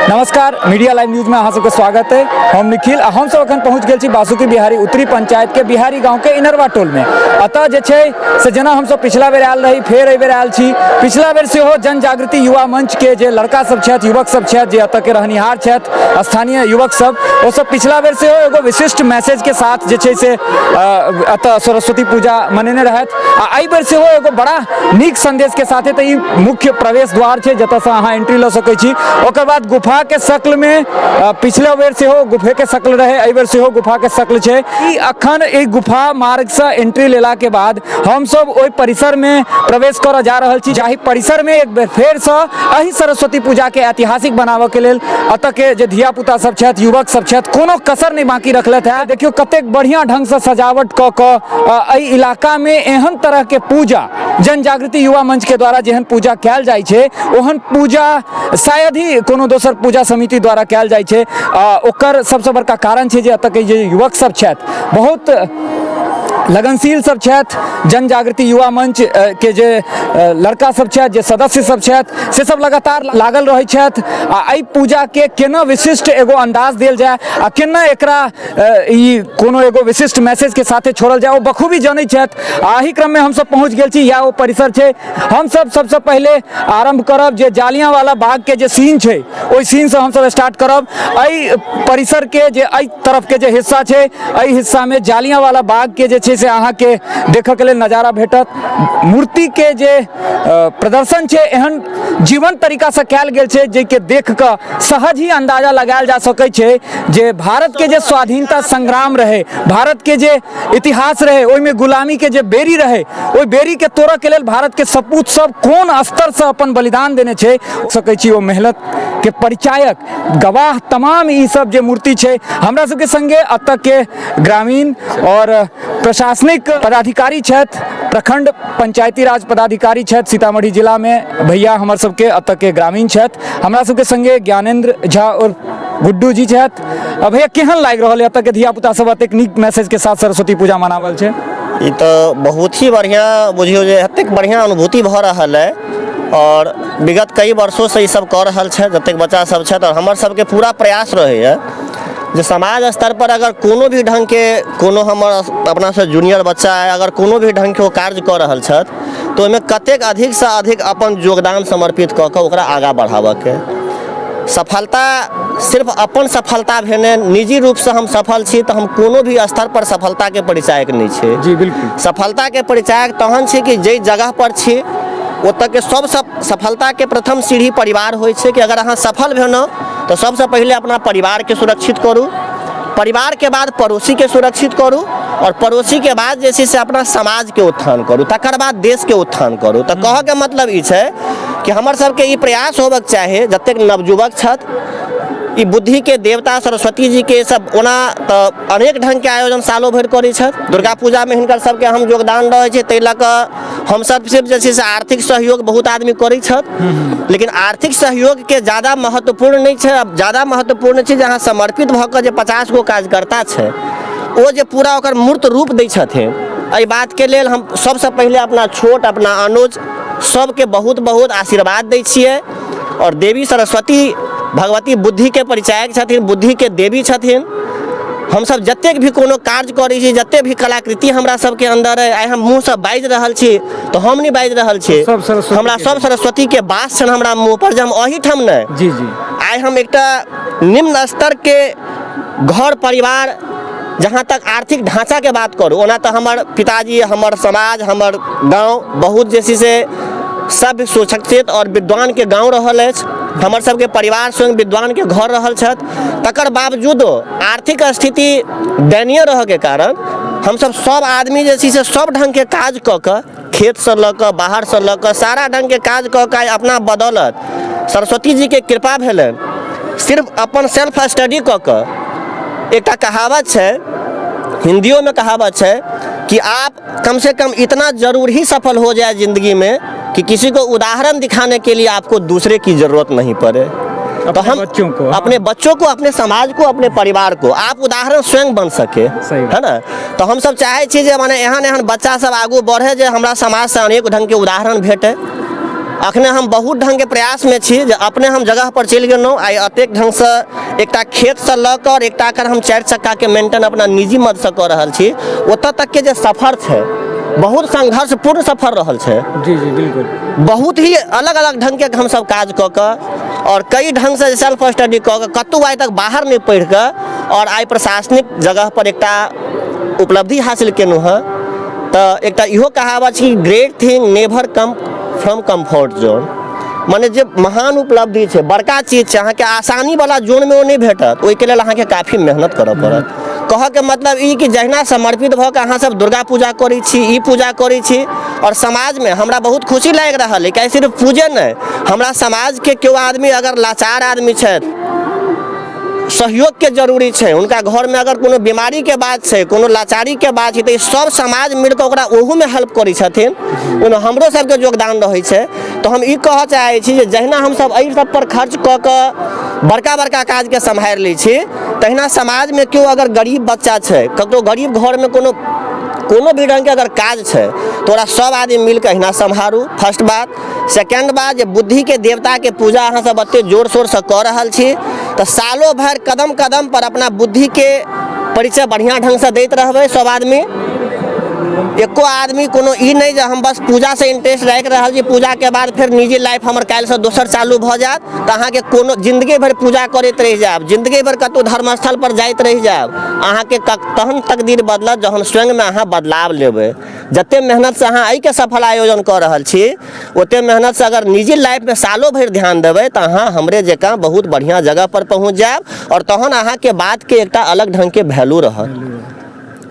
नमस्कार, media live news में अहाँ सबके स्वागत है। हम निखिल हम सब अखन पहुँच गए बासुकी बिहारी उत्तरी पंचायत के बिहारी गांव के इनरवा टोल में। अतः जे से जेना हम सब पिछला बेर आयल रही, फेर एहि बेर आयल छी। पिछला बेर से हो जन जागृति युवा मंच के जे लड़का सब छथि, युवक सब छथि, जे अतः के रहनिहार छथि, स्थानीय युवक सब, वो सब पिछला बेर से हो एगो विशिष्ट मैसेज के साथ जे से अतः सरस्वती पूजा मनेने रहत। आ एहि बेर से हो एगो बड़ा नीक संदेश के साथ तो मुख्य प्रवेश द्वार है, जतऽ से अहाँ एंट्री ल सकै छी। ओकर बाद गुफा के शक्ल में पिछला बेर से हो गुफे के शक्ल रहे, एहि बेर से हो गुफा के शक्ल है। ई अखन ए गुफा मार्ग से एंट्री लेला के बाद हम सब ओहि परिसर में प्रवेश कर जा रहल छी, जाहि परिसर में एक बेर फेर से एहि सरस्वती पूजा के ऐतिहासिक बनाबे के लेल अतः के जे धिया पुता सब छथि, युवक सब छथि, कोनो कसर नहीं बाकी रखलथ है। देखियो कतेक बढ़िया ढंग से सजावट क के एहि इलाका में एहन तरह के पूजा जन जागृति युवा मंच के द्वारा जेहन पूजा कैल जाय छै, ओहन पूजा शायद ही कोनो दोसर पूजा समिति द्वारा कैल जाय छै। ओकर सबसे बड़का कारण छै जे अतऽ के जे युवक सब छथि, बहुत लगनशील सब छथि। जन जागृति युवा मंच के जे लड़का सब छथि, जे सदस्य सब छथि, से सब लगातार लागल रहै छथि। आ एहि पूजा के केना विशिष्ट एगो अंदाज देल जाय आ केना एकरा ई कोनो एगो विशिष्ट मैसेज के साथे छोड़ल जाय, ओ बखूबी जानै छथि। एहि क्रम में हम सब पहुंच गेल छी, या ओ परिसर छै। हम सब सबसे पहले आरंभ करब जे जालियांवाला बाग के जे सीन छै, ओहि सीन से हम सब स्टार्ट करब। एहि परिसर के जे एहि तरफ के जे हिस्सा छै, एहि हिस्सा में जालियांवाला बाग के जे से अहाँ के देखऽ के लेल नजारा भेटत। मूर्ति के जे प्रदर्शन छै, एहन जीवन तरीका से कैल गेल छै जे के देख के सहज ही अंदाजा लगायल जा सकै छै जे भारत के जे स्वाधीनता संग्राम रहे, भारत के जे इतिहास रहे, ओहि में गुलामी के जे बेरी रहे, ओहि बेरी के तोड़ऽ के लेल भारत के सपूत सब कोन स्तर से अपन बलिदान देने छै सकै छी। ओ मेहनत के परिचायक गवाह तमाम ई सब जे मूर्ति छै। हमरा सबके संगे अतऽ के ग्रामीण और प्रशासनिक पदाधिकारी छथि, प्रखंड पंचायती राज पदाधिकारी छथि सीतामढ़ी जिला में, भैया हमर सबके अतऽ के ग्रामीण छथि। हमरा सबके संगे ज्ञानेंद्र झा और गुड्डू जी छथि। भैया केहन लागि रहल है अतऽ के धिया पुता सब एतेक नीक मैसेज के साथ सरस्वती पूजा मनावल छै? ई तो बहुत ही बढ़िया बुझियो जे एतेक बढ़िया अनुभूति भ रहल है और विगत कई वर्षों से ई सब कर रहल छै जतेक बच्चा सब छथि। और हमर सबके पूरा प्रयास रहे है जे समाज स्तर पर अगर कोनो भी ढंग के कोनो हमर अपना से जूनियर बच्चा है, अगर कोनो भी ढंग के वो कार्य कर रहल छथि, तो ओहिमे कतेक अधिक से अधिक अपन योगदान समर्पित कऽ के ओकरा आगाँ बढ़ाबऽ के। सफलता सिर्फ अपन सफलता भेने निजी रूप से हम सफल छी तो हम कोनो भी स्तर पर सफलता के परिचायक नहीं छै। जी बिल्कुल, सफलता के परिचायक तहन छै कि जे जगह पर छी ओतऽ के सब सफलता के प्रथम सीढ़ी परिवार होइ छै। कि अगर अहाँ सफल भेनौ तो सबसे पहले अपना परिवार के सुरक्षित करू, परिवार के बाद पड़ोसी के सुरक्षित करू, और पड़ोसी के बाद जे छै से अपना समाज के उत्थान करू, तकर बाद देश के उत्थान करू। तो कह के मतलब ई छै कि हमर सबके ई प्रयास होबक चाही, जतेक नवयुवक छथि, ई बुद्धि के देवता सरस्वती जी के सब ओना तो अनेक ढंग के आयोजन सालों भरि करै छथि। दुर्गा पूजा में हिनकर सबके हम योगदान रहै छै, ताहि लऽ कऽ हम सब सिर्फ जे छै से आर्थिक सहयोग बहुत आदमी करै छथि, लेकिन आर्थिक सहयोग के ज्यादा महत्वपूर्ण नहीं छै। अब ज्यादा महत्वपूर्ण छै जे अहाँ समर्पित भऽ कऽ जे 50 गो कार्यकर्ता छै, ओ जे पूरा ओकर मूर्त रूप दै छथिन। एहि बात के लेल हम सबसे पहले अपना छोट अपना अनुज सबके बहुत बहुत आशीर्वाद दै छियै। और देवी सरस्वती भगवती बुद्धि के परिचायक छथिन, बुद्धि के देवी छथिन। हम सब जतेक भी कोनो कार्य करै छी, जते भी कलाकृति हमरा सबके अंदर है, आइ हम मुँह से बाजि रहल छी तो हम नहीं बाजि रहल छी, हमरा सब सरस्वती के वास छन हमरा मुँह पर, जे हम अही ठाम नहीं। जी जी, आइ हम एकटा निम्न स्तर के घर परिवार, जहाँ तक आर्थिक ढांचा के बात करूँ, ओना तो हमर पिताजी, हमर समाज, हमर गाँव बहुत जे से सभ्य सुशिक्षित और विद्वान के गाँव रहल अछि। हमर सबके परिवार स्वयं विद्वान के घर रहल छथि। तकर बावजूदो आर्थिक स्थिति दयनीय रह के कारण हम सब आदमी जे से सब ढंग के काज कऽ के, खेत से लऽ कऽ, बाहर से लऽ कऽ, सारा ढंग के काज कऽ के अपना बदौलत सरस्वती जी के कृपा भेलनि। सिर्फ अपन सेल्फ स्टडी कऽ के, एकटा कहावत है हिंदियों में कहावत है कि आप कम से कम इतना जरूर ही सफल हो जाए जिंदगी में कि किसी को उदाहरण दिखाने के लिए आपको दूसरे की जरूरत नहीं पड़े। तो हम अपने बच्चों को, अपने समाज को, अपने परिवार को आप उदाहरण स्वयं बन सके, है ना। तो हम सब चाहे छी जे माने एहन एहन बच्चा सब आगू बढ़े, जे हमरा समाज से अनेक ढंग के उदाहरण भेटे। अखने हम बहुत ढंग के प्रयास में छी जे अपने हम जगह पर चलि गेलहुँ आइ अतेक ढंग से एकटा खेत से लऽ कर एकटा कर हम 4 चक्का के मेंटेन अपना निजी मद से कऽ रहल छी। ओतऽ तक के जे सफर छै बहुत संघर्षपूर्ण सफर रहल छै। जी जी बिल्कुल। बहुत ही अलग अलग ढंग के हम सब काज कऽ कऽ और कई ढंग से सेल्फ स्टडी कऽ कऽ कतौ आइ तक बाहर नहीं पढ़ि कऽ और आइ प्रशासनिक जगह पर एकटा उपलब्धि हासिल केलहुँ हँ। तऽ एकटा इहो कहावत छै great thing never come from comfort zone, माने जे महान उपलब्धि छै बड़का चीज छै अहाँके आसानी वाला जोन में ओ नहीं भेटत, ओहिके लेल अहाँके काफी मेहनत करऽ पड़त। कहऽ के मतलब ई कि जहिना समर्पित भऽ कऽ अहाँ सब दुर्गा पूजा करै छी, ई पूजा करै छी और समाज में हमरा बहुत खुशी लागि रहल है कि सिर्फ पूजे नहीं, हमरा समाज के केओ आदमी अगर लाचार आदमी छथि सहयोग के जरूरी छै, उनका घर में अगर कोनो बीमारी के बात छै, कोनो लाचारी के बात छै, तो सब समाज मिलकर ओकरा ओहू में हेल्प करै छथिन, ओहिमे हमरो सबके योगदान रहै छै। तो हम ई कहऽ चाहै छी जे जहिना हम सब एहि सब पर खर्च कऽ कऽ बड़का बड़का काज के सम्हारि लै छी, तहिना समाज में केओ अगर गरीब बच्चा छै, ककरो गरीब घर में कोनो भी रंग के अगर काज छै तो ओकरा सब आदमी मिलकर अहिना सम्हारू। फर्स्ट बात। सेकेंड बात, जे बुद्धि के देवता के पूजा अहाँ सब एते जोर शोर से कऽ रहल छी, तो सालों भर कदम कदम पर अपना बुद्धि के परिचय बढ़िया ढंग से दैत रहबै सब आदमी। एको आदमी कोनो ई नहीं जे हम बस पूजा से इंटरेस्ट राखि रहल छी, पूजा के बाद फिर निजी लाइफ हमर काल्हि से दोसर चालू भऽ जायत, तऽ अहाँके कोनो जिंदगी भर पूजा करैत रहि जायब, जिंदगी भर कतौ धर्मस्थल पर जाइत रहि जायब, अहाँके तहन तकदीर बदलत जहन स्वयं में अहाँ बदलाव लेबै। जते मेहनत से अहाँ एहि के सफल आयोजन कऽ रहल छी, ओते मेहनत से अगर निजी लाइफ में सालों भर ध्यान देबै तऽ अहाँ हमरे जकाँ बहुत बढ़िया जगह पर पहुँच जायब और तहन अहाँके बात के एकटा अलग ढंग के वैल्यू रहत।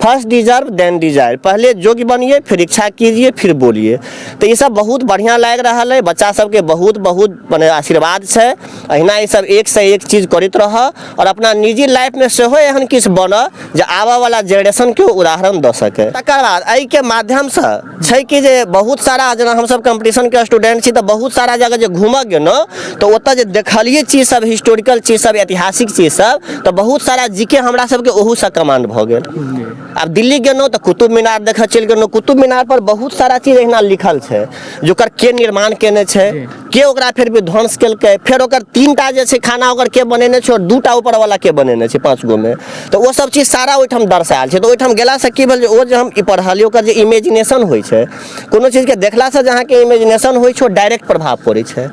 फर्स्ट डिजर्व देन डिजायर, पहले योग्य बनिए फिर इच्छा कीजिए फिर बोलिए। तो ये सब बहुत बढ़िया लग रहा है, बच्चा सबके बहुत बहुत मने आशीर्वाद है। अहिना ये सब एक से एक चीज करते रह और अपना निजी लाइफ में सेहो एहन किछु बन जे आबऽ वाला जनरेशन के उदाहरण दऽ सके। तकर बाद एहि के माध्यम से छै कि जे बहुत सारा जेना हम सब कंपटीशन के स्टूडेंट छी, तो बहुत सारा जगह जे घूमऽ गेलहुँ तो ओतऽ जे देखलिए चीज सब, हिस्टोरिकल चीज सब, ऐतिहासिक चीज सब, तो बहुत सारा जीके हमरा सबके ओहू से कमांड भऽ गेल। अब दिल्ली गेलहुँ तो कुतुब मीनार देखऽ चलि गेलहुँ, कुतुब मीनार पर बहुत सारा चीज एहिना लिखल छै जे ओकर के निर्माण केने छै, के ओकरा फिर भी ध्वंस केलकै, फिर ओकर 3टा जे छै खाना ओकर के बनेने छै और 2टा ऊपर वाला के बनेने छै 5 गो में, तो वो सब चीज सारा ओहिठाम दर्शायल छै। तो ओहिठाम गेला से की भेल जे ओ जे हम ई पढ़लियै ओकर जे इमेजिनेशन होइ छै, कोनो चीज के देखला से जहाँ के इमेजिनेशन होइ छै ओ डायरेक्ट प्रभाव पड़ै छै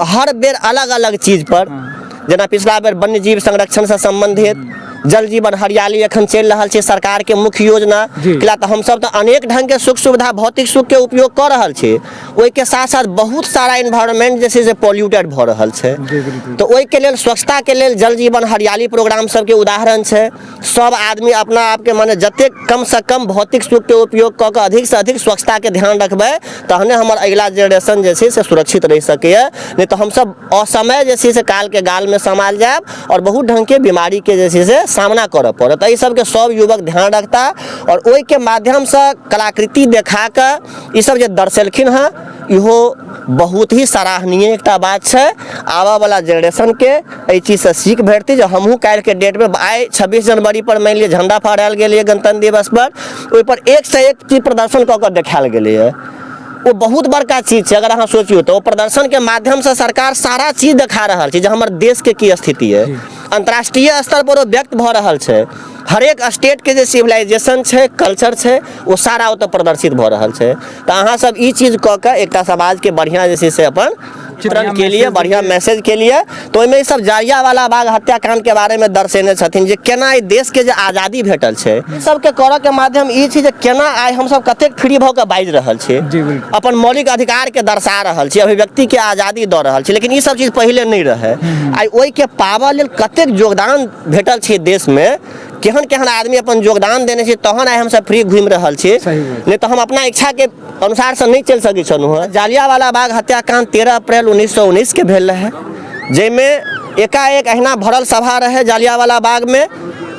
हर बेर अलग अलग चीज पर। जेना पिछला बेर वन्य जीव संरक्षण से संबंधित, जल जीवन हरियाली एखन चलि रहल छै सरकार के मुख्य योजना, किला तऽ हम सब तऽ अनेक ढंग के सुख सुविधा भौतिक सुख के उपयोग कऽ रहल छी, ओहि के साथ साथ बहुत सारा एनवायरनमेंट जे छै से पॉल्यूटेड भऽ रहल छै। तो ओहि के लेल स्वच्छता के लेल जल जीवन हरियाली प्रोग्राम सब के उदाहरण छै। सब आदमी अपना आप के माने जते कम से कम भौतिक सुख के उपयोग कऽ कऽ अधिक से अधिक स्वच्छता के ध्यान रखबै, तहने हमर अगिला जनरेशन जे छै से सुरक्षित रहि सकैए। नहीं तो हम सब असमय जे छै से काल के गाल में समाल जायब और बहुत ढंग के बीमारी के जे छै से सामना करऽ पड़त। एहि सबके सब युवक ध्यान रखता और ओहि के माध्यम से कलाकृति देखा कऽ ई सब जे दर्शेलखिन हँ, इहो बहुत ही सराहनीय एकटा बात छै। आबऽ वाला जनरेशन के एहि चीज से सीख भेटतै जे हमहूँ काल्हि के डेट में आइ 26 जनवरी पर मानि लिअ झंडा फहरायल गेलै गणतंत्र दिवस पर, ओहि पर एक से एक चीज प्रदर्शन कऽ कऽ देखायल गेलै है। वो बहुत बड़का चीज छै। अगर अहाँ सोचियो तो प्रदर्शन के माध्यम से सरकार सारा चीज देखा रहल छै जे हमर देश के की स्थिति है, अंतर्राष्ट्रीय स्तर पर वो व्यक्त भऽ रहल छै। हरेक स्टेट के जे सिविलाइजेशन छै, कल्चर छै, वो सारा ओतऽ प्रदर्शित भऽ रहल छै। तऽ अहाँ सब ई चीज कऽ कऽ एकटा समाज के बढ़िया जे छै से अपन चित्रण के लिए, बढ़िया मैसेज के लिए, तो ओहिमे ई सब जालियांवाला बाग हत्याकांड के बारे में दर्शेने छथिन जे केना ई देश के जे आजादी भेटल छै, सबके करऽ के माध्यम ई छै जे केना आइ हम सब कतेक फ्री भऽ कऽ बाजि रहल छी, अपन मौलिक अधिकार के दर्शा रहल छी, अभिव्यक्ति के आजादी दऽ रहल छी। लेकिन ई सब चीज पहिले नहीं रहे। आइ ओहि के पावऽ लेल कतेक योगदान भेटल छै देश में, केहन केहन आदमी अपन योगदान देने छै, तहन आइ हम सब फ्री घूमि रहल छी। नहीं तो हम अपना इच्छा के अनुसार से नहीं चल सकै छलहुँ। जालियांवाला बाग हत्याकांड 13 अप्रैल 1919 के भेल रहे, जाहिमें एकाएक अहिना भरल सभा रहे जालियांवाला बाग में,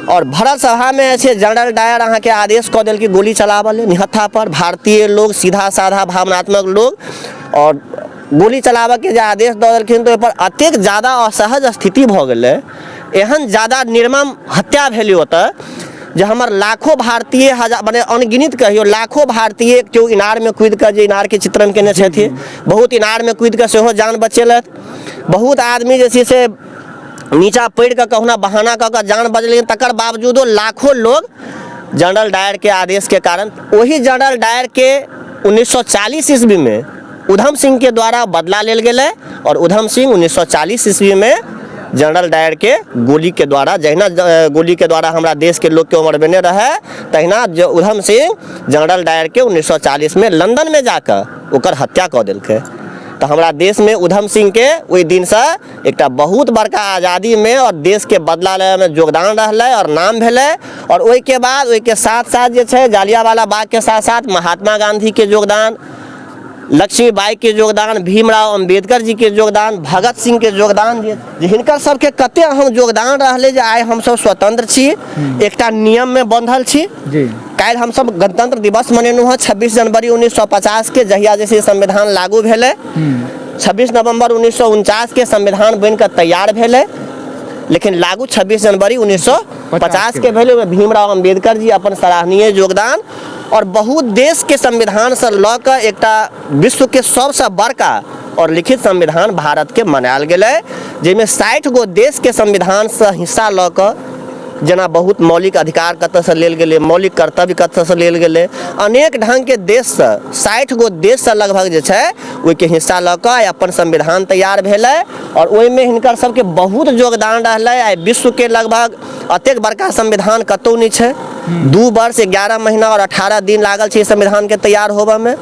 और भरल सभा में छै जनरल डायर अहाँ के आदेश कऽ देल कि गोली चलाबऽ लेल निहत्था पर। भारतीय लोग सीधा साधा भावनात्मक लोग और गोली चलाबऽ के जे आदेश दऽ देलखिन, तो ओहि पर अतेक ज्यादा असहज स्थिति भऽ गेलै, एहन ज्यादा निर्मम हत्या भेलै ओतऽ जे हमर लाखों भारतीय हजार माने अनगिनित कहियो लाखों भारतीय केओ इनार में कूद कऽ जे इनार के चित्रण केने छथिन, बहुत इनार में कूद कऽ सेहो जान बचेलथि, बहुत आदमी जे छै से नीचा पड़ि कऽ कहुना बहाना कऽ कऽ जान बचलेकिन तकर बावजूदो लाखों लोग जनरल डायर के आदेश के कारण, वही जनरल डायर के 1940 ईस्वी में उधम सिंह के द्वारा बदला लेल गेलै और उधम सिंह 1940 ईस्वी में जनरल डायर के गोली के द्वारा, जहिना गोली के द्वारा हमरा देश के लोग के उमर बने रहे, तहिना उधम सिंह जनरल डायर के 1940 में लंदन में जाकर ओकर हत्या कऽ देलकै। तो हमरा देश में उधम सिंह के ओहि दिन से एक बहुत बड़का आज़ादी में और देश के बदला लेवे में योगदान रहलै और नाम भेलै। और ओहि के बाद ओहि के साथ साथ जे छै जालियावाला बाग के साथ साथ महात्मा गांधी के योगदान, लक्ष्मीबाई के योगदान, भीमराव अम्बेडकर जी के योगदान, भगत सिंह के योगदान, जे हिनकर सबके कते अहम योगदान रहलै जे आइ हमसब स्वतंत्र छी, एकटा नियम में बंधल छी। काल्हि हमसब गणतंत्र दिवस मनेलहुँ हँ 26 जनवरी 1950 के, जहिया जैसे संविधान लागू भेलै। 26 नवंबर 1949 के संविधान बन कऽ तैयार भेलै, लेकिन लागू 26 जनवरी 1950 के भेलै। भीमराव अम्बेडकर जी अपन सराहनीय योगदान और बहुत देश के संविधान से लऽ कऽ एकटा विश्व के सबसे बड़का और लिखित संविधान भारत के मनायल गेलै, जाहिमे 60 गो देश के संविधान से हिस्सा लऽ कऽ, जेना बहुत मौलिक अधिकार कतऽ से लेल गेलै, मौलिक कर्तव्य कतऽ से लेल गेलै, अनेक ढंग के देश से 60 गो देश से लगभग जे छै ओहिके हिस्सा लऽ कऽ अपन संविधान तैयार भेलै। और ओहिमे हिनकर सबके बहुत योगदान रहलै। आइ विश्व के लगभग अतेक बड़का संविधान कतौ नहीं छै, 2 वर्ष 11 महीना और 18 दिन लागल छै संविधान के तैयार होबे में,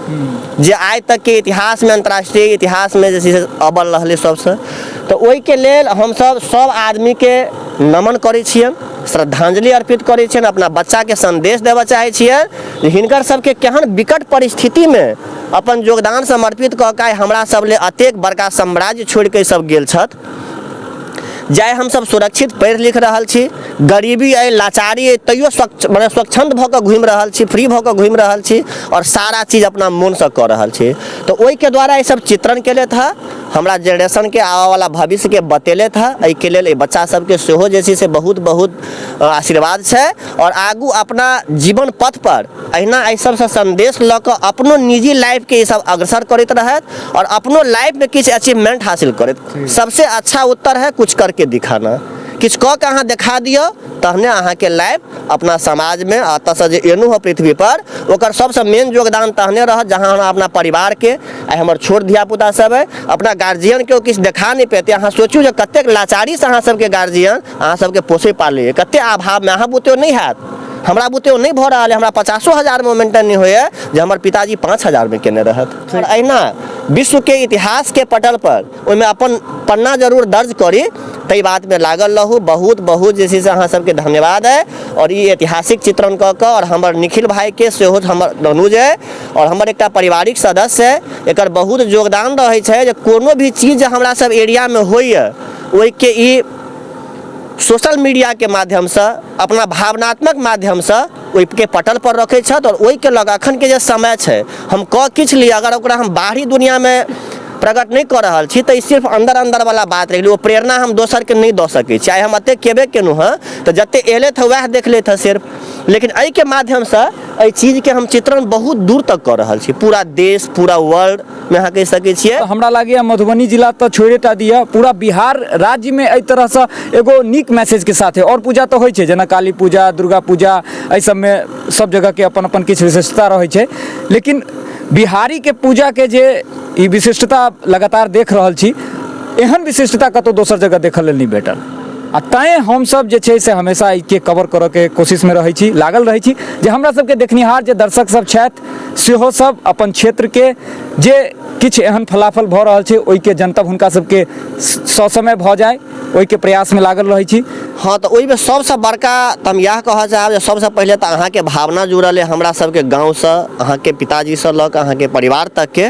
जे आइ तक के इतिहास में, अंतर्राष्ट्रीय इतिहास में जे छै अव्वल रहलै सबसे। तो ओहि के लेल हमसब सब आदमी के नमन करै छियनि, श्रद्धांजलि अर्पित करै छियनि, अपना बच्चा के संदेश देबऽ चाहै छियनि जे हिनकर सबके केहन विकट परिस्थिति में अपन योगदान समर्पित कऽ कऽ हमरा सब ले अतेक बड़का साम्राज्य छोड़ि कऽ सब गेल छथि, जाय हम सब सुरक्षित पढ़ि लिख रहल छी, गरीबी अइ, लाचारी अइ, तैयो स्वच्छंद भऽ कऽ घुमि रहल छी, फ्री भऽ कऽ घुमि रहल छी और सारा चीज अपना मन से कऽ रहल छी। तो ओहि के द्वारा ये सब चित्रण केले था, हमरा जनरेशन के आवा वाला भविष्य के बतेले था। एहि के लेल बच्चा सबके सेहो जे छै से बहुत बहुत आशीर्वाद छै और आगू अपना जीवन पथ पर अहिना एहि सबसे संदेश लऽ कऽ अपनो निजी लाइफ के सब अग्रसर करैत रहत और अपनो लाइफ में किछु अचीवमेंट हासिल करैत। सबसे अच्छा उत्तर है कुछ करके दिखाना, किछु कऽ के अहाँ देखा दियौ, तहने अहाँ के लाइफ अपना समाज में अतः से जे एनु हो पृथ्वी पर ओकर सबसे मेन योगदान तहने रहत जहाँ हम अपना परिवार के, आइ हमर छोट धियापुता सब है, अपना गार्जियन के किछु देखा नहीं पेते। अहाँ सोचू जे कतेक लाचारी से अहाँ सबके गार्जियन अहाँ सबके पोसे पाले, कते अभाव में अहाँ बुते नहीं हैत, हमरा बुते नहीं भऽ रहल है, हमरा 50,000 में मेंटेन नहीं होइए जे हमर पिताजी 5,000 में केने रहत। और अहिना विश्व के इतिहास के पटल पर ओहिमे अपन पन्ना जरूर दर्ज करी, तई बात में लागल रहू। बहुत बहुत जे छै से अहाँ सबके धन्यवाद है। और ये ऐतिहासिक चित्रण कऽ कऽ और हमर निखिल भाई के सेहो हमर अनुज है और हमर एकटा पारिवारिक सदस्य है, एकर बहुत योगदान रहे छै जे कोनो भी चीज हमरा सब एरिया में होइए ओहि के ई सोशल मीडिया के माध्यम से, अपना भावनात्मक माध्यम से ओहि के पटल पर रखे छथि। और ओहि के लग अखन के जे समय छै हम कऽ किछु ली, अगर ओकरा हम बाहरी दुनिया में प्रकट नहीं कर रहल छी तो ई सिर्फ अंदर अंदर वाला बात रही, वो प्रेरणा हम दोसर के नहीं दऽ सकै छी। आइ हम एते केबे केनु हँ तो जते एले थे वह देख ले थे सिर्फ, लेकिन एहि के माध्यम से एहि चीज के हम चित्रण बहुत दूर तक कर रहल छी, पूरा देश पूरा वर्ल्ड में अहाँ कहि सकै छियै। तो हमरा लागैए मधुबनी जिला तो छोड़े टा दिया, पूरा बिहार राज्य में एहि तरह से एगो नीक मैसेज के साथ है। और पूजा तो होइ छै जेना काली पूजा, दुर्गा पूजा, एहि सब में सब जगह के अपन अपन किछु विशेषता रहै छै, लेकिन बिहारी के पूजा के जे ई विशिष्टता लगातार देख रहल छी, एहन विशिष्टता कतौ दोसर जगह देखल लेल नहीं भेटल। आ तैँ हम सब जे छै से हमेशा के कवर करऽ के कोशिश में रहै छी, लागल रहै छी जे हमरा सबके देखनिहार जे दर्शक सब छथि सेहो सब अपन क्षेत्र के जे किछु एहन फलाफल भऽ रहल छै ओहि के जनतब हुनका सबके ससमय भऽ जाय, ओहि के प्रयास में लागल रहै छी। हाँ, तो ओहि में सबसे बड़का तो हम यह कह चाहब सबसे पहले तो अहाँ के भावना जुड़ल है हमरा सबके गाँव से, अहाँ के पिताजी से लऽ कऽ अहाँ के परिवार तक के।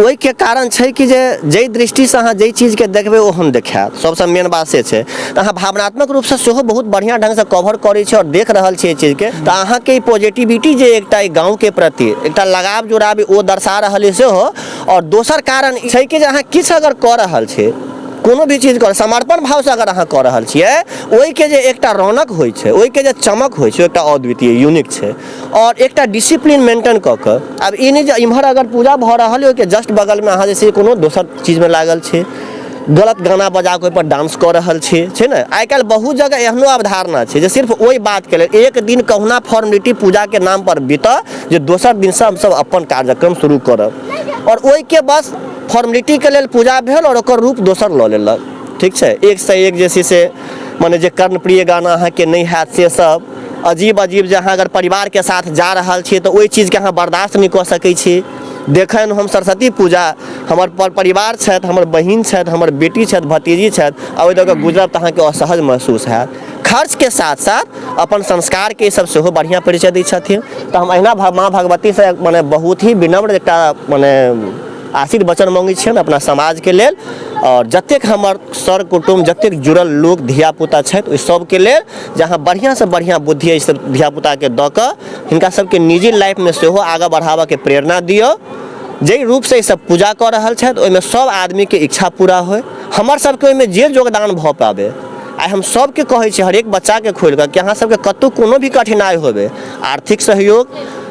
ओहि के कारण छै कि जे दृष्टि से अहाँ जे चीज के देखबै ओ हम देखायब, सबसे मेन बात से छै। अहाँ भावनात्मक रूप से सेहो बहुत बढ़िया ढंग से कवर करै छै और देख रहल छी चीज के, तो अहाँ के पॉजिटिविटी जे एकटा गाँव के प्रति एकटा लगाव जुड़ाव ओ दर्शा रहल है सेहो। और दोसर कारण छै कि जे अहाँ किछु अगर कऽ रहल छै, कोनो भी चीज कर समर्पण भाव से अगर अहाँ कऽ रहल छियै, ओहि के जे एकटा रौनक होइ छै, ओहि के जे चमक होइ छै, एकटा अद्वितीय यूनिक छै। और एकटा डिसिप्लिन मेंटेन कऽ कऽ, अब ई नहि जे इम्हर अगर पूजा भऽ रहल है, ओहिके जस्ट बगल में अहाँ जैसे कोनो दोसर चीज में लागल छै, गलत गाना बजा के ओहि पर डांस कऽ रहल छै ने। आइ काल्हि बहुत जगह एहनो अवधारणा छै जे सिर्फ ओहि बात के लेल एक दिन कहुना फॉर्मेलिटी पूजा के नाम पर बीतऽ, जे दोसर दिन से हमसब अपन कार्यक्रम शुरू करब, और ओहि के बस फॉर्मेलिटी के लेल पूजा भेल और ओकर रूप दोसर लऽ लेलक। ठीक छै, एक से एक जे छै से माने जे कर्णप्रिय गाना अहाँके नहीं हैत से सब अजीब अजीब, जे अहाँ अगर परिवार के साथ जा रहल छियै तऽ ओहि चीज के अहाँ बर्दाश्त नहीं कऽ सकै छी। देखन हम सरस्वती पूजा, हमर परिवार छथि, हमर बहिन छथि, हमर बेटी छथि, भतीजी छथि, आ ओहि दऽ कऽ गुजरब तऽ अहाँके असहज महसूस हैत। खर्च के साथ साथ अपन संस्कार के सब सेहो बढ़िया परिचय दै छथिन। तऽ हम अहिना माँ भगवती से माने बहुत ही विनम्र एकटा माने आशीर्वचन मांगै छियनि अपना समाज के लेल, और जतेक हमर सर कुटुम्ब जतेक जुड़ल लोग धियापुता छथि ओहि सबके लेल जहाँ बढ़िया से बढ़िया बुद्धि है सब धियापुता के दऽ कऽ हिनका सबके निजी लाइफ में सेहो आगाँ बढ़ाबऽ के प्रेरणा दियौ। जै रूप से सब पूजा कऽ रहल छथि ओहिमे सब आदमी के इच्छा पूरा होय, हमर सबके ओहिमे जे योगदान भऽ पाबे। आइ हम सबके कहै छी, हरेक बच्चा के खोलि कऽ कि अहाँ सबके कतौ कोनो भी कठिनाई होबे, आर्थिक सहयोग,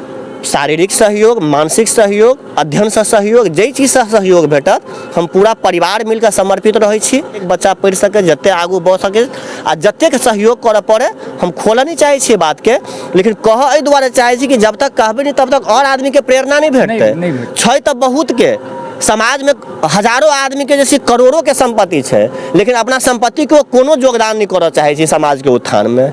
शारीरिक सहयोग, मानसिक सहयोग, अध्ययन से सहयोग, जै चीज से सहयोग भेटत, हम पूरा परिवार मिलकर समर्पित रहै छी। एक बच्चा पढ़ि सके, जते आगू बढ़ सके, आ जतेक सहयोग करऽ पड़े, हम खोलऽ नहीं चाहै छियै बात के, लेकिन कहऽ एहि दुआरे चाहै छी कि जब तक कहबै नहीं तब तक और आदमी के प्रेरणा नहीं भेटतै। छै तऽ बहुत के समाज में हजारों आदमी के जैसे करोड़ों के संपत्ति छै, लेकिन अपना संपत्ति को कोनो योगदान नहीं करऽ चाहै छी समाज के उत्थान में,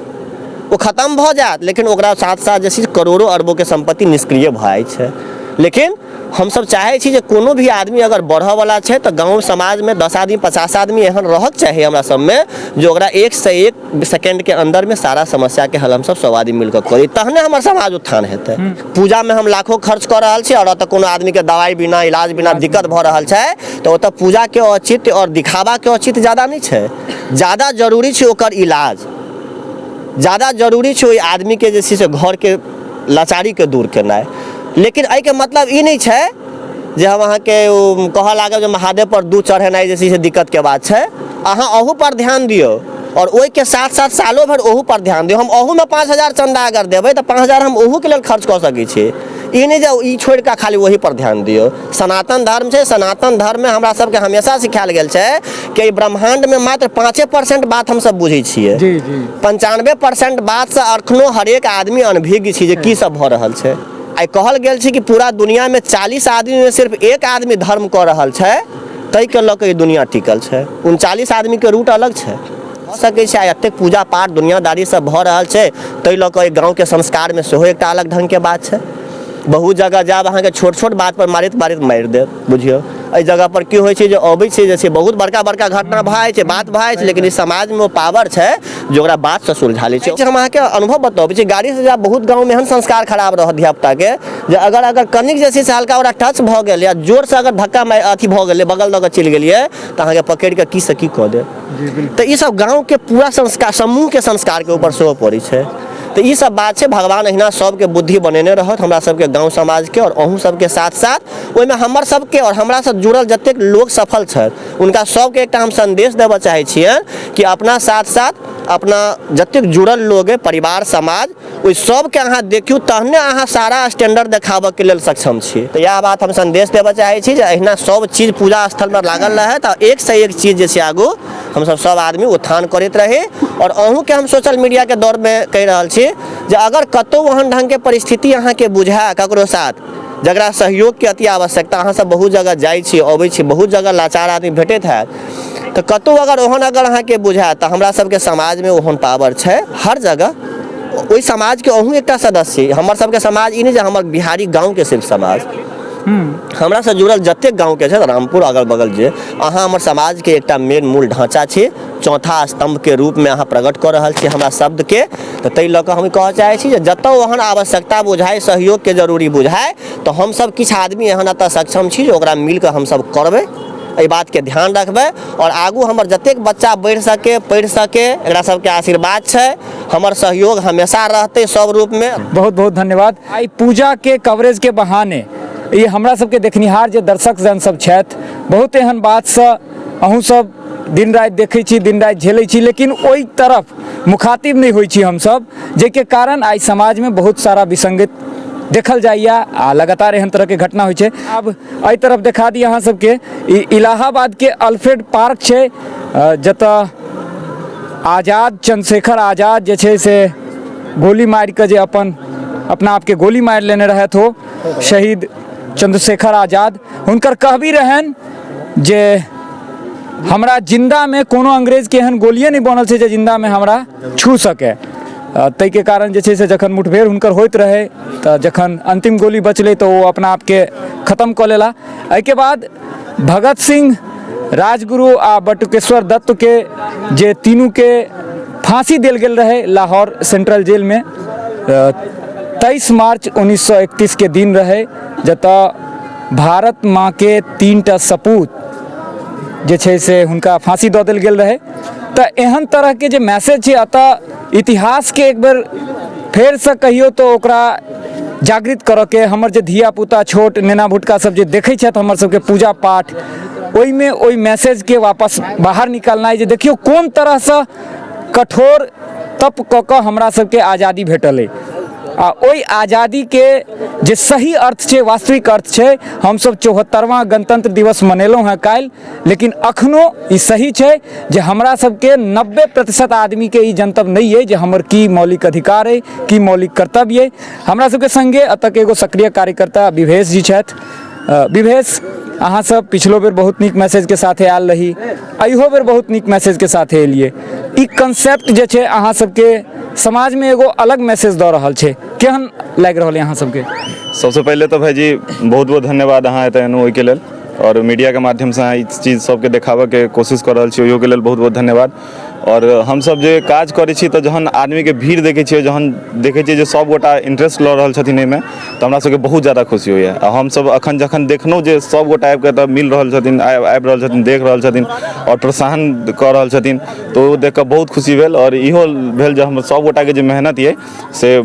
वो खत्म भऽ जात, लेकिन ओकरा साथ साथ जैसे करोड़ों अरबों के संपत्ति निष्क्रिय भऽ जाइ छै। लेकिन हम सब चाहै छी जे कोनो भी आदमी अगर बढ़ऽ वाला छै तऽ गाँव समाज में 10 आदमी 50 आदमी एहन रहक चाही हमरा सब में, जो ओकरा 1 से 1 सेकंड के अंदर में सारा समस्या के हल हम सब आदमी मिलकर करी, तहने हमर समाज उत्थान हेतै। पूजा में हम लाखों खर्च कऽ रहल छी और ओतऽ कोनो आदमी के दवाई बिना इलाज बिना दिक्कत भऽ रहल छै, तऽ ओतऽ पूजा के औचित्य और दिखावा के औचित्य ज्यादा नहीं छै। ज्यादा जरूरी छै ओकर इलाज, ज़्यादा जरूरी छै ओहि आदमी के जे छै से घर के लाचारी के दूर केनाइ। लेकिन एहि के मतलब ई नहीं छै जे हम अहाँके कहऽ लागब जे महादेव पर दूध चढ़ेनाइ जे छै से दिक्कत के बात छै। अहाँ अहू पर ध्यान दियौ और ओहि के साथ साथ सालों भर ओहू पर ध्यान दियौ। हम अहू में 5000 चंदा अगर देबै तऽ 5000 हम ओहू के लेल खर्च कऽ सकै छी। ई नहीं जे ई छोड़ कऽ खाली वही पर ध्यान दियौ। सनातन धर्म छै, सनातन धर्म में हमरा सबके हमेशा सिखायल गेल छै कि ब्रह्मांड में मात्र 5% बात हम सब बुझै छियै, 95% बात से अखनो हरेक आदमी अनभिज्ञ छी जे की सब भऽ रहल छै। आइ कहल गेल छै कि पूरा दुनिया में 40 आदमी में सिर्फ एक आदमी धर्म कऽ रहल छै, तै के लऽ कऽ ई दुनिया टिकल छै। 39 आदमी के रूट अलग छै। भऽ सकै छै एतेक पूजा पाठ दुनियादारी सब भऽ रहल छै, तै लऽ कऽ गाँव के संस्कार में सेहो एकटा अलग ढंग के बात छै। बहुत जगह जाब अहाँके छोट छोट बात पर मारित मारि देत, बुझियौ। एहि जगह पर की होइ छै जे अबै छै जैसे बहुत बड़का बड़का घटना भऽ जाइ छै, बात भऽ जाइ छै, लेकिन इस समाज में वो पावर छै जो ओकरा बात से सुलझा लै छै। हम अहाँके अनुभव बतबै छी, गाड़ी से जाब बहुत गाँव में एहन संस्कार खराब रहत धियापुता के जे अगर कनिक जे छै से हल्का ओकरा टच भऽ गेल या जोर से अगर धक्का अथी भऽ गेलै, बगल दऽ कऽ चलि गेलियै तऽ अहाँके पकड़ि कऽ की से की कऽ देत। तऽ ई सब गाँव के पूरा संस्कार, समूह के संस्कार के ऊपर सेहो पड़ै छै। तो ये सब बात है, भगवान अहिना सबके बुद्धि बनेने रहत हमरा सबके गाँव समाज के, और अहूँ सबके साथ साथ ओहिमे हमर सबके और हमरा से जुड़ल जतेक लोग सफल छथि उनका सबके एकटा हम संदेश देबऽ चाहै छियनि कि अपना साथ साथ अपना जतेक जुड़ल लोग है, परिवार समाज, ओहि सबके अहाँ देखियौ तहने अहाँ सारा स्टैंडर्ड देखाबऽ के लेल सक्षम छी। तो यह बात हम संदेश देबऽ चाहै छी जे अहिना सब चीज पूजा स्थल पर लागल रहे, तो एक से एक चीज जैसे आगू हम सब आदमी उत्थान करैत रही। और अहूँ के हम सोशल मीडिया के दौर में कहि रहल छी जे अगर कतौ ओहन ढंग के परिस्थिति अहाँ के बुझाए ककरो साथ जकरा सहयोग के अति आवश्यकता, अहाँ सब बहुत जगह जाइ छी अबै छी, बहुत जगह लाचार आदमी भेटैत हैत, तो कतौ अगर ओहन अगर अहाँ के बुझाए तऽ हमरा सबके समाज में ओहन पावर छै हर जगह। ओहि समाज के अहूँ एकटा सदस्य, हमर सबके समाज ई नहीं जे हमर बिहारी गाँव के सिर्फ समाज, हमरा से जुड़ल जतेक गाँव के छै रामपुर अगल बगल जे अहाँ हमर समाज के एकटा मेन मूल ढांचा छी, चौथा स्तंभ के रूप में अहाँ प्रकट कऽ रहल छी हमरा शब्द के। तो ताहि लऽ कऽ हम कहऽ चाहै छी जे जतऽ ओहन आवश्यकता बुझाए, सहयोग के जरूरी बुझाए, तो हम सब किछु आदमी एहन एतऽ सक्षम छी जे ओकरा मिल कऽ हम सब करबै, एहि बात के ध्यान रखबै। और आगू हमर जतेक बच्चा बढ़ि सके पढ़ि सके, एकरा सबके आशीर्वाद छै, हमर सहयोग हमेशा रहतै सब रूप में। बहुत बहुत धन्यवाद। आई पूजा के कवरेज के बहाने ये हमरा सबके देखनिहार जे दर्शक जन सब छथि, बहुत एहन बात से अहूँ सब दिन रात देखै छी, दिन रात झेलै छी, लेकिन ओहि तरफ मुखातिब नहीं होइ छी हमसब, जाहिके कारण आइ समाज में बहुत सारा विसंगत देखल जाइए आ लगातार एहन तरह के घटना होइ छै। अब एहि तरफ देखा दी अहाँ सबके इलाहाबाद के अल्फ्रेड पार्क छै, जतऽ आज़ाद चंद्रशेखर आज़ाद जे छै से गोली मारि कऽ जे अपना आपके गोली मारि लेने रहथि हो शहीद चंद्रशेखर आज़ाद, हुनकर कहबी रहन जे हमरा जिंदा में कोनो अंग्रेज के एहन गोलिये नहीं बनल छै जे जिंदा में हमरा छू सके। ताहि के कारण जे छै से जखन मुठभेड़ हुनकर होइत रहे तऽ जखन अंतिम गोली बचलै तऽ वो अपना आप के खत्म कऽ लेला। एहिके बाद भगत सिंह, राजगुरु आ बटुकेश्वर दत्त के जे तीनू के फांसी देल गेल रहे लाहौर सेंट्रल जेल में 23 मार्च 1931 के दिन रहे, जतऽ भारत माँ के 3टा सपूत जे छै से हुनका फांसी दऽ देल गेल रहे। तऽ एहन तरह के जे मैसेज छै अतः इतिहास के एक बेर फेर से कहियो तो ओकरा जागृत करऽ के, हमर जे धिया पुता छोट नेना भुटका सब जे देखै छथि हमर सबके पूजा पाठ, ओहिमे ओहि मैसेज के वापस बाहर निकालनाइ जे देखियो कोन तरह से कठोर तप कऽ कऽ हमरा सबके आज़ादी भेटल है आ ओहि आज़ादी के जे सही अर्थ छै, वास्तविक अर्थ छै, हमसब 74वां गणतंत्र दिवस मनेलहुँ हैं काल्हि, लेकिन अखनो ई सही छै जे हमरा सबके 90% आदमी के ई जनतब नहीं है जे हमर की मौलिक अधिकार है, की मौलिक कर्तव्य है। हमरा सबके संगे अतऽ के एगो सक्रिय कार्यकर्ता विभेश जी छथि। विभेश, अहाँ सब पिछलो बेर बहुत नीक मैसेज के साथे आयल रही, अइहो बेर बहुत नीक मैसेज के साथे एलिए। ई कंसेप्ट जे छै अहाँ सबके समाज में एगो अलग मैसेज दऽ रहल छै, केहन लागि रहल है अहाँ सबके? सबसे पहले तो भाईजी बहुत बहुत धन्यवाद अहाँ एतऽ एनू ओहिके लेल, और मीडिया के माध्यम से अहाँ ई चीज सबके देखाबऽ के कोशिश कर रहल छी, ओहियो के लेल बहुत बहुत धन्यवाद। और हम सब जे काज करै छी तऽ जहन आदमी के भीड़ देखै छियै, जहन देखै छियै जे सब गोटा इंटरेस्ट लऽ रहल छथिन एहिमे, तऽ हमरा सबके बहुत ज़्यादा खुशी होइए। आ हम सब अखन जखन देखलहुँ जे सब गोटा आबि कऽ एतऽ मिल रहल छथिन, आबि रहल छथिन, देख रहल छथिन और प्रोत्साहन कऽ रहल छथिन, तऽ ओ देख कऽ बहुत खुशी भेल। और इहो भेल जे हम सब गोटा के जे मेहनत ये से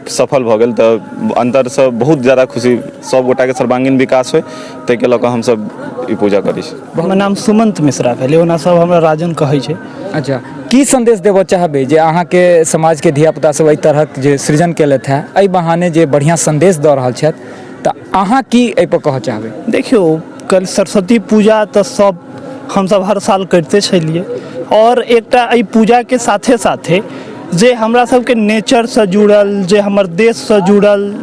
सफल भऽ गेल, तऽ अंतरसँ बहुत ज़्यादा खुशी, सब गोटा के सर्वांगीण विकास होय, ताहिके लऽ कऽ हमसब ई पूजा करै छी। हमर नाम सुमंत मिश्रा भेलै, ओना सब हमरा राजन कहै छै। अच्छा, की संदेश देबऽ चाहबै जे अहाँके समाज के धिया पुता सब एहि तरहक जे सृजन केलथि हैं, एहि बहाने जे बढ़िया संदेश दऽ रहल छथि, तऽ अहाँ की एहि पर कहऽ चाहबै? देखियौ, कल सरस्वती पूजा तऽ सब हमसब हर साल करिते छलिए, और एकटा एहि पूजा के साथे साथे जे हमरा सबके नेचर से जुड़ल, जे हमर देश से जुड़ल,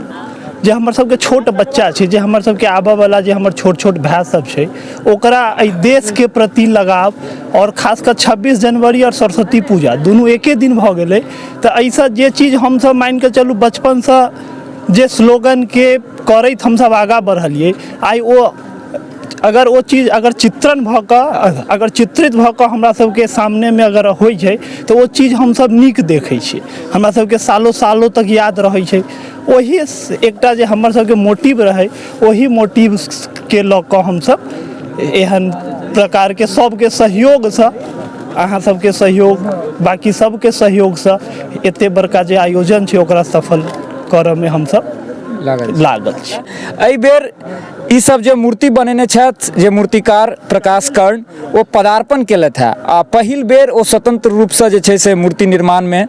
जे हमर सबके छोट बच्चा छै, जे हमर सबके आबऽ वाला जे हमर छोट छोट भाई सब छै, ओकरा एहि देश के प्रति लगाव, और खासकर 26 जनवरी और सरस्वती पूजा दुनू एके दिन भऽ गेलै, तऽ ऐसा जे चीज हमसब मान के चलू बचपन से जे स्लोगन के करैत हमसब आगाँ बढ़लिए, आइ ओ अगर वो चीज अगर चित्रण भऽ कऽ, अगर चित्रित भऽ कऽ हमरा सबके सामने में अगर होइ छै, तऽ वो चीज हमसब नीक देखै छियै, हमरा सबके सालों सालों तक याद रहै छै। ओही एकटा जे हमर सबके मोटिव रहे, ओही मोटिव के लऽ कऽ हमसब एहन प्रकार के सबके सहयोग से, अहाँ सबके सहयोग, बाकी सबके सहयोग से एते बड़का जे आयोजन छै ओकरा सफल करऽ में हमसब लागल छी। एहि बेर ई सब जे मूर्ति बनेने छथि, जे मूर्तिकार प्रकाश कर्ण, वो पदार्पण केलथि है आ पहिल बेर ओ स्वतंत्र रूप से जे छै से मूर्ति निर्माण में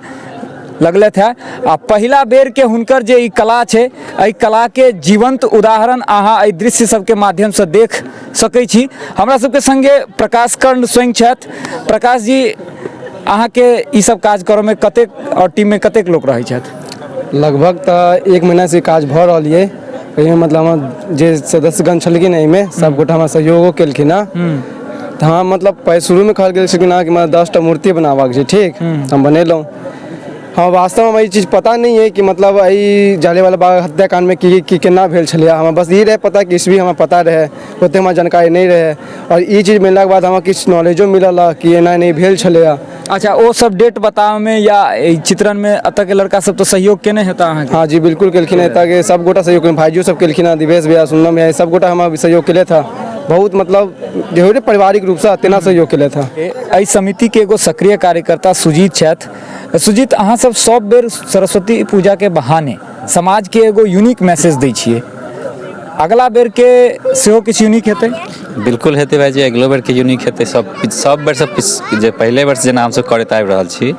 लगलथि है। आ पहिला बेर के हुनकर जे ई कला छै, एहि कला के जीवंत उदाहरण अहाँ एहि दृश्य सबके माध्यम से देख सकै छी। हमरा सबके संगे प्रकाश कर्ण स्वयं छथि। प्रकाश जी, अहाँ के ई सब काज करऽ में कतेक, और टीम में कतेक लोग रहै छथि? लगभग तो 1 महीना से काज भऽ रहल है। एहिमे मतलब हमर जे सदस्यगण छलखिन एहिमे सब गोटा हमरा सहयोगो केलखिन हँ। तऽ हाँ, मतलब शुरू में कहल गेल छलखिन हँ कि मतलब 10टा मूर्ति बनाबक छै, ठीक हम बनेलहुँ। हाँ, वास्तव में ई चीज पता नहीं है कि मतलब ई जलियांवाला बाग हत्याकांड में की केना भेल छलै। हमरा बस ई रहे पता कि ईस्वी हमरा पता रहे, ओते हमरा जानकारी नहीं रहे, और ई चीज मिलला के बाद हमरा किछु नॉलेजो मिलल कि एना नहीं भेल छलै। अच्छा, वो सब डेट बतावे में या चित्रण में अतः के लड़का सब तो सहयोग केने हेता अहाँ के? हाँ जी, बिल्कुल केलखिन है, ताकि सब गोटा सहयोग केलखिन, भाइयों सब केलखिन, दिवेश भैया, सुनम भैया, सब गोटा हमरा सहयोग केले था। बहुत मतलब जे हो पारिवारिक रूप से तेना सहयोग केले था। एहि समिति के एगो सक्रिय कार्यकर्ता सुजीत छथि। सुजीत, अहाँ सब बेर सरस्वती पूजा के बहाने समाज के एगो यूनिक मैसेज दै छियै, अगला बेर के सेहो किछु यूनिक हेतै? बिल्कुल हेतै भाईजी, अगिलो बेर के यूनिक हेतै। सब बेर से जे पहले वर्ष जेना हमसब करैत आबि रहल छी,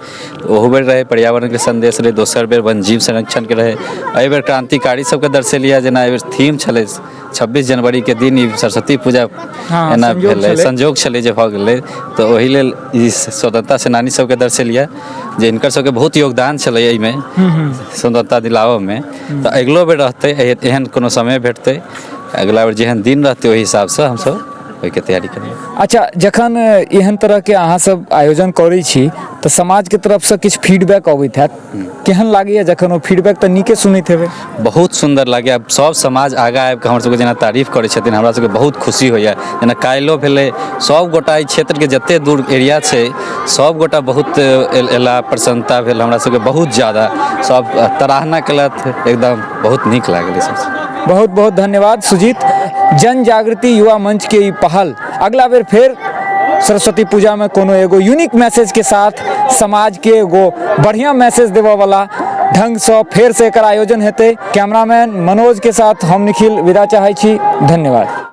ओहो बेर रहे पर्यावरण के संदेश रहे, दोसर बेर वन जीव संरक्षण के रहे, एहि बेर क्रांतिकारी सबके दर्शेलिया। जेना एहि बेर थीम छलै 26 जनवरी के दिन ई सरस्वती पूजा एना भेलै, संयोग छलै जे भऽ गेलै, तऽ ओहि लेल ई स्वतंत्रता सेनानी सबके दर्शेलिया जे हिनकर सबके बहुत योगदान छलै एहिमे स्वतंत्रता दिलाबऽमे। तऽ अगिलो बेर रहतै, एहन कोनो समय भेटतै, अगला बेर जेहन दिन रहतै ओहि हिसाबसँ हमसब ओहिके तैयारी करबै। अच्छा, जखन एहन तरह के अहाँ सब आयोजन करै छी तऽ समाज के तरफ से किछु फीडबैक अबैत हैत, केहन लागैए जखन ओ फीडबैक तऽ नीके सुनैत हेबै? बहुत सुंदर लागैए। अब सब समाज आगाँ आबि कऽ हमर सबके जेना तारीफ करै छथिन, हमरा सबके बहुत खुशी होइए। जेना काल्हिओ भेलै, सब गोटा एहि क्षेत्रके जते दूर एरिया छै सब गोटा बहुत एला, प्रसन्नता भेल हमरा सबके बहुत ज़्यादा, सब सराहना केलथि, एकदम बहुत नीक लागलै सबसँ। बहुत बहुत धन्यवाद सुजीत। जन जागृति युवा मंच के ई पहल अगला बेर फिर सरस्वती पूजा में कोनो एगो यूनिक मैसेज के साथ समाज के एगो बढ़िया मैसेज देवे वाला ढंग से फिर से एकर आयोजन हेतै। कैमरामैन मनोज के साथ हम निखिल विदा चाहै छी। धन्यवाद।